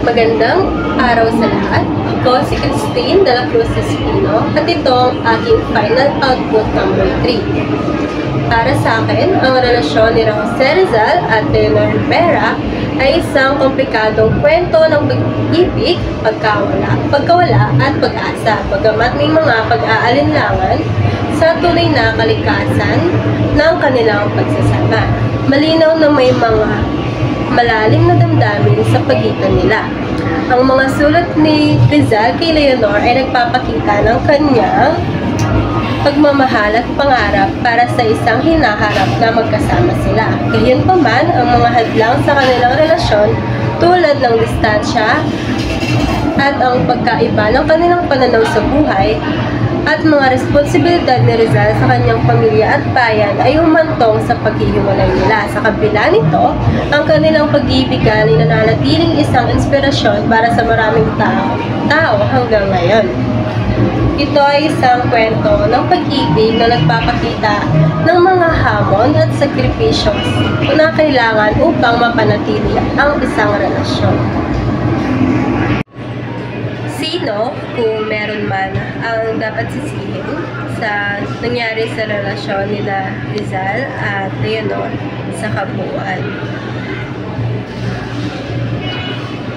Magandang araw sa lahat. Ako si Christine de la Cruz Espino at ito ang aking final output number 3. Para sa akin, ang relasyon ni Jose Rizal at Leonor Rivera ay isang komplikadong kwento ng pag-ibig, pagkawala at pag-asa, bagamat may mga pag-aalinlangan sa tunay na kalikasan ng kanilang pagsasama. Malinaw na may mga malalim na damdamin sa pagitan nila. Ang mga sulat ni Rizal kay Leonor ay nagpapakita ng kanyang pagmamahal at pangarap para sa isang hinaharap na magkasama sila. Gayunpaman, ang mga hadlang sa kanilang relasyon tulad ng distansya at ang pagkaiba ng kanilang pananaw sa buhay at mga responsibilidad ni Rizal sa kanyang pamilya at bayan ay humantong sa paghihiwalay nila. Sa kabila nito, ang kanilang pag-ibigan ay nananatiling isang inspirasyon para sa maraming tao hanggang ngayon. Ito ay isang kwento ng pag-ibig na nagpapakita ng mga hamon at sakripisyos na kailangan upang mapanatili ang isang relasyon. Sino, kung meron man, ang dapat sisihin sa nangyari sa relasyon nila Rizal at Leonor sa kabuuan?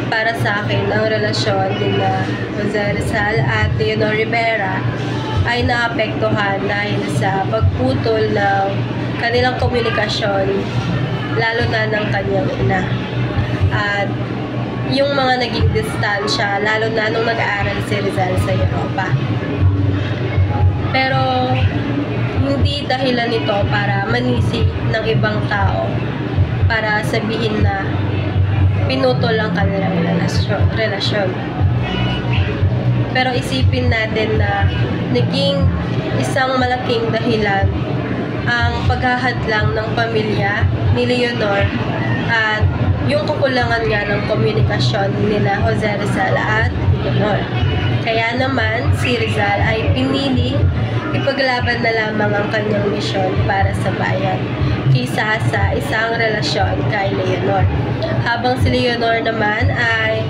Para sa akin, ang relasyon nila Jose Rizal at Leonor Rivera ay naapektuhan dahil sa pagputol ng kanilang komunikasyon, lalo na ng kanyang ina. At yung mga naging distansya, lalo na nung nag-aaral si Rizal sa Europa. Pero hindi dahilan nito para manisi ng ibang tao, para sabihin na pinutol ang kanilang relasyon. Pero isipin natin na naging isang malaking dahilan ang paghahadlang ng pamilya ni Leonor at yung kakulangan nga ng komunikasyon nila Jose Rizal at Leonor. Kaya naman, si Rizal ay piniling ipaglaban na lamang ang kanyang misyon para sa bayan kaysa sa isang relasyon kay Leonor. Habang si Leonor naman ay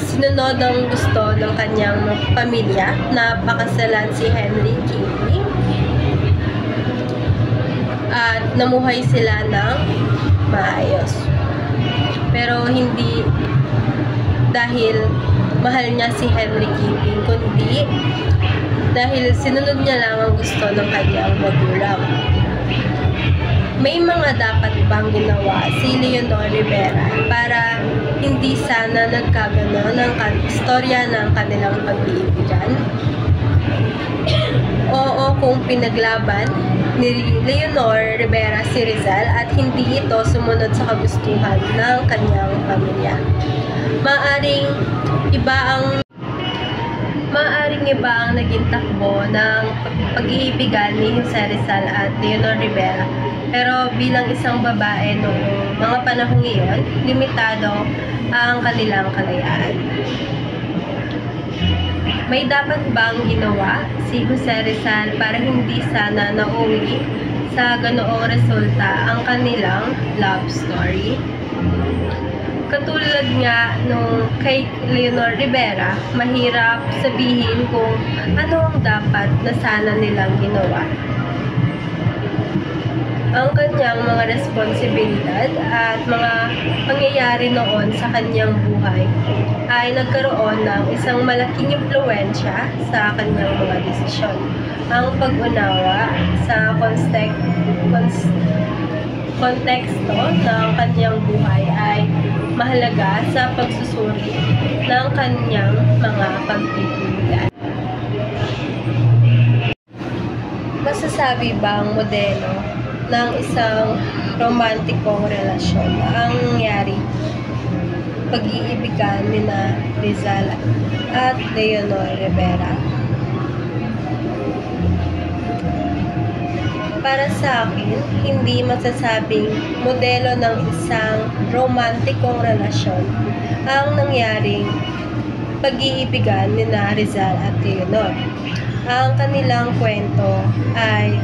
sinunod ang gusto ng kanyang pamilya na pakasalan si Henry Keating at namuhay sila ng maayos. Pero hindi dahil mahal niya si Henry Keating, kundi dahil sinunod niya lang ang gusto ng kanyang magulang. May mga dapat bang ginawa si Leonor Rivera para hindi sana nagkagano ng istorya ng kanilang pag-iibigan? Oo, kung pinaglaban ni Leonor Rivera si Rizal at hindi ito sumunod sa kagustuhan ng kanyang pamilya. Maaring iba ang naging takbo ng pag-iibigan ni Jose Rizal at Leonor Rivera. Pero bilang isang babae noong mga panahong iyon, limitado ang kanilang kalayaan. May dapat bang ginawa si Jose Rizal para hindi sana nauwi sa ganoong resulta ang kanilang love story? Katulad nga nung kay Leonor Rivera, mahirap sabihin kung ano ang dapat na sana nilang ginawa. Ang kanyang mga responsibilidad at mga pangyayari noon sa kanyang buhay ay nagkaroon ng isang malaking impluwensya sa kanyang mga desisyon. Ang pag-unawa sa konteksto ng kanyang buhay ay mahalaga sa pagsusuri ng kanyang mga pagpipilian. Masasabi bang modelo ng isang romantikong relasyon ang nangyari pag-iibigan nina Rizal at Leonor Rivera? Para sa akin, hindi masasabing modelo ng isang romantikong relasyon ang nangyaring pag-iibigan nina Rizal at Leonor. Ang kanilang kwento ay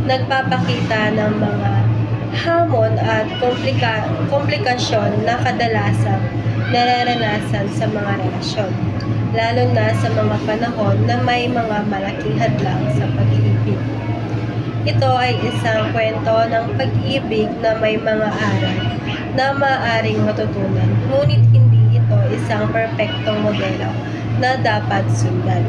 nagpapakita ng mga hamon at komplikasyon na kadalasang nararanasan sa mga relasyon, lalo na sa mga panahon na may mga malaking hadlang sa pag-ibig. Ito ay isang kwento ng pag-ibig na may mga aral na maaaring matutunan, ngunit hindi ito isang perpektong modelo na dapat sundan.